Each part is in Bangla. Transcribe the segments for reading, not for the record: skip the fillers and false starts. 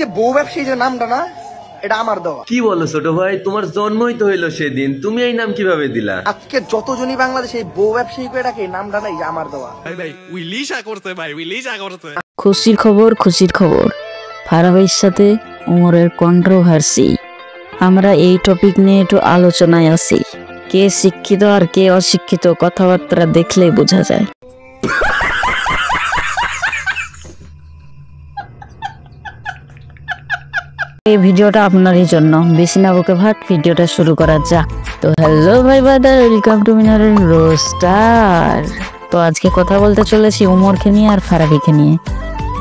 যে বউ ব্যবসায়ী যে নামটা না, এটা আমার দেওয়া। কি বলো ছোট ভাই, তোমার জন্মই তো হইলো সেদিন, তুমি এই নাম কিভাবে দিলা? আজকে যতজনই বাংলাদেশে এই বউ ব্যবসায়ী করে ডাকে, এই নামটা নাই আমার দেওয়া। খুশির খবর ফারাবের সাথে উমরের কন্ট্রোভার্সি। আমরা এই টপিক নিয়ে একটু আলোচনায় আছি। কে শিক্ষিত আর কে অশিক্ষিত কথাবার্তা দেখলেই বোঝা যায়। এই ভিডিওটা আপনারই জন্য, বেশি না বকে ভাট, ভিডিওটা শুরু করা যাক। তো হ্যালো ভাই brother, welcome to Mineral Roaster. তো আজকে কথা বলতে চলেছি উমরকে নিয়ে আর ফারাবিকে নিয়ে।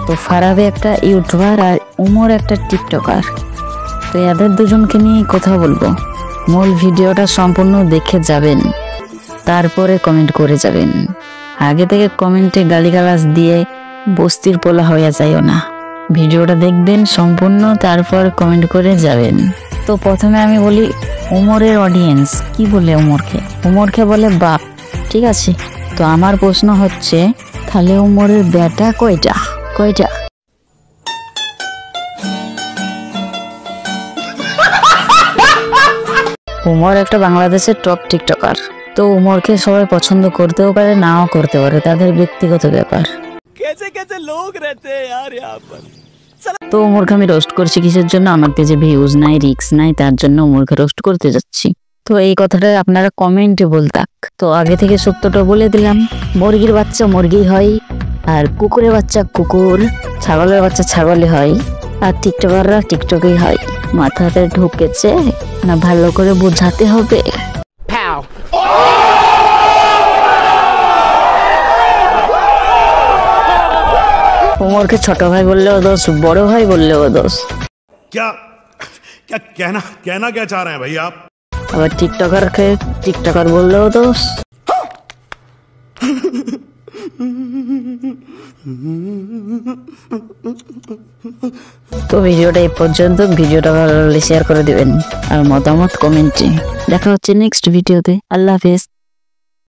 তো ফারাবি একটা ইউটিউবার আর উমর একটা টিকটকার। তো এদের দুজনকে নিয়ে কথা বলবো। মূল ভিডিওটা সম্পূর্ণ দেখে যাবেন, তারপরে কমেন্ট করে যাবেন। আগে থেকে কমেন্টে গালিগালাজ দিয়ে বস্তির পোলা হয়ে যায়ও না। ভিডিওটা দেখবেন সম্পূর্ণ, তারপর কমেন্ট করে যাবেন। তো প্রথমে আমি বলি উমরের অডিয়েন্স কি বলে উমরকে বলে বাপ, ঠিক আছে। তো আমার প্রশ্ন হচ্ছে, তাহলে উমরের বেটা কয়টা? উমর একটা বাংলাদেশের টপ টিকটকার। তো উমরকে সবাই পছন্দ করতেও পারে, নাও করতে পারে, তাদের ব্যক্তিগত ব্যাপার। তো উমরকে আমি রোস্ট করছি কিসের জন্য? আমার পেজে ভিউজ নাই, রিক্স নাই, তার জন্য উমরকে রোস্ট করতে যাচ্ছি। তো এই কথাটা আপনারা কমেন্টে বলতাক। তো আগে থেকে সত্যটা বলে দিলাম, মুরগির বাচ্চা মুরগি হয়, আর কুকুরের বাচ্চা কুকুর, ছাগলের বাচ্চা ছাগলই হয়, আর টিকটকাররা টিকটকই হয়। মাথাতে ঢুকেছে না ভালো করে বোঝাতে হবে? উমরকে ছোট ভাই বললেও দোষ, বড় ভাই বললেও দোষ। क्या कहना क्या चाह रहे हैं भाई आप? আবার টিকটকারকে টিকটকার বললেও দোষ। তো ভিডিওটা এই পর্যন্ত। ভিডিওটা ভালো লাগলে শেয়ার করে দিবেন আর মতামত কমেন্টে। দেখা হচ্ছে নেক্সট ভিডিওতে। আল্লাহ হাফেজ।